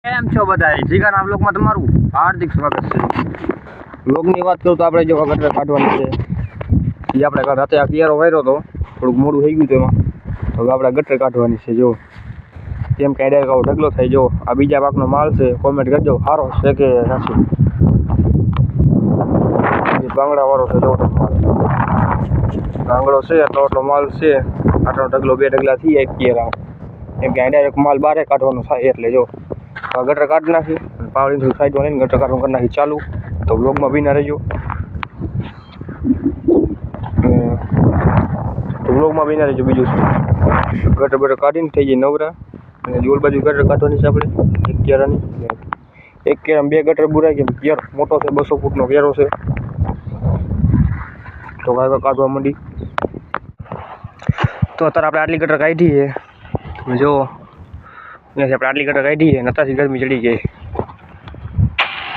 કેમ છો બધા? જીગાના બ્લોગમાં તમારું હાર્દિક સ્વાગત છે. બ્લોગની વાત કરું તો આપણે જો ગટર કાઢવાની છે એ આપણે રાતે આ કિયારો વાર્યો હતો, થોડુંક મોડું થઈ ગયું તેમાં, તો આપણે ગટર કાઢવાની છે. જો કેમ કે ડાયરેક્ટ આવો ઢગલો થાય. જો આ બીજા પાકનો માલ છે, કોમેન્ટ કરજો સારો છે કે નથી. બાંગડા વાળો છે, જો બાંગડો છે એટલો માલ છે, આટલો ઢગલો 2 ઢગલા થઈ જાય કિયારા, કેમ કે ડાયરેક્ટ માલ બારે કાઢવાનો થાય. એટલે જો ગટર કાઢી નાખી, પાવડીથી સાઈડમાં લઈને ગટર કાઢવાનું કરી નાખી ચાલુ. તો બ્લોગમાં બી ના રહેજો, તો બ્લોગમાં બી ના રહેજો. બીજું ગટર બટર કાઢીને થઈ જાય નવરા, અને જોલ બાજુ ગટર કાઢવાની છે આપણે એક કેરાની. એક કેરામાં 2 ગટર બુરાય, કેમ કેરો મોટો છે, 200 ફૂટનો કેરો છે. તો કાઢવા માંડી. તો અત્યારે આપણે આટલી ગટર કાઢી છે, જો આપણે આટલી ગટર કાઢી છે, નતાથી ગરમી ચડી ગઈ.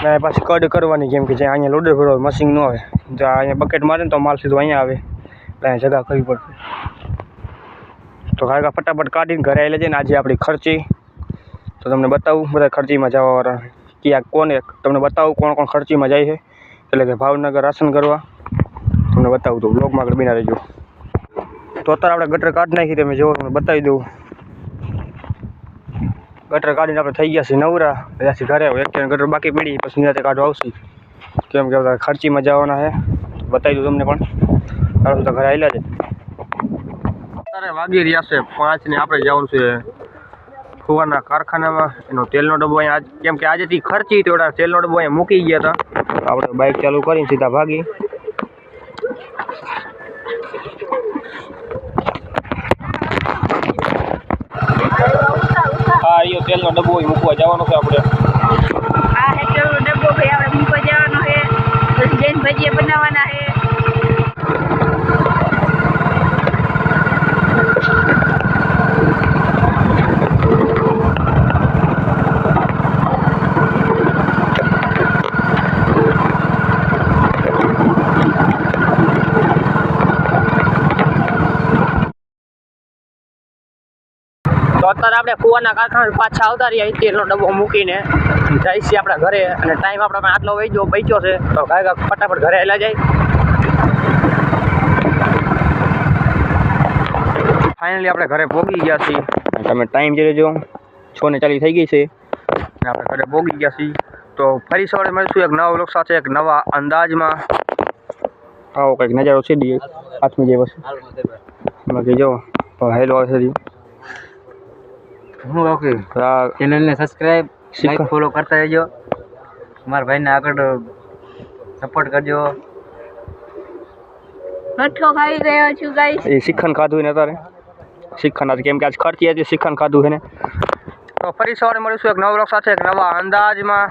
ના પાછી કડ કરવાની, કેમ કે જ્યાં અહીંયા લોડર ભરવા મશીન ન આવે, જ્યાં અહીંયા બકેટ મારે ને તો માલ સીધો અહીંયા આવે, એટલે અહીંયા જગા કરવી પડશે. તો કાકા ફટાફટ કાઢીને ઘરે આવી લેજે ને. આજે આપણી ખર્ચી તો તમને બતાવું, બધા ખર્ચીમાં જવાવાળા ક્યાં કોને તમને બતાવું કોણ કોણ ખર્ચીમાં જાય છે, એટલે કે ભાવનગર રાશન કરવા તમને બતાવું. તો બ્લોગમાં આગળ બિના રહેજો. તો અત્યારે આપણે ગટર કાઢી નાખી, તમે જોવો તમને બતાવી દઉં. ગટર કાઢીને આપણે થઈ ગયા છીએ નવરા, ત્યાંથી ઘરે એક ગટર બાકી પડી, પછી નિરાતે કાઢવા આવશે, કેમ કે બધા ખર્ચીમાં જવાના છે. બતાવી દઉં તમને પણ, કારણ તો ઘરે આવેલા છે. અત્યારે વાગી રહ્યા છે 5 ને આપણે જવાનું છે ફુવાના કારખાનામાં. એનો તેલનો ડબ્બો અહીંયા, કેમ કે આજેથી ખર્ચી તો તેલનો ડબ્બો અહીંયા મૂકી ગયા હતા. આપણે બાઇક ચાલુ કરીને સીધા ભાગી. હા, એ તેલનો ડબ્બો મૂકવા જવાનો છે આપણે. આ હે તેલનો ડબ્બો ભાઈ, આપણે મૂકવા જવાનો છે. પછી જઈને ભજીયા બનાવવાના છે. તો અત્યારે આપણે કુવાના કારખાને પાછા આવતા રહ્યા, તેલનો ડબ્બો મૂકીને જઈ છીએ આપણા ઘરે. અને ટાઈમ આપણા પાસે આટલો બચ્યો છે, તો કાંઈ ફટાફટ ઘરે આવેલા જાય. ફાઇનલી આપણે ઘરે પહોંચી ગયા છીએ. તમે ટાઈમ જોઈ લેજો, 6:40 થઈ ગઈ છે, અને આપણે ઘરે પહોંચી ગયા છીએ. તો ફરી સવારે મળીશું એક નવા વ્લોગ સાથે, એક નવા અંદાજમાં. આવો કંઈક નજારો છે દી હાથમાં જે વસ્તુ બાકી જો હેલો આવે છે. હું ઓકે ચેનલને સબસ્ક્રાઇબ લાઈક ફોલો કરતા રહેજો. મારા ભાઈને આગળ સપોર્ટ કરજો. મઠો ખાઈ ગયો છું ગાઈસ. એ શિખંડ ખાધું ને અત્યારે શિખંડ આજે, કેમ કે આજ ખર્ચી હતી, શિખંડ ખાધું છે ને. તો ફરી સવારે મળીશું એક નવા વ્લોગ સાથે, એક નવા અંદાજમાં.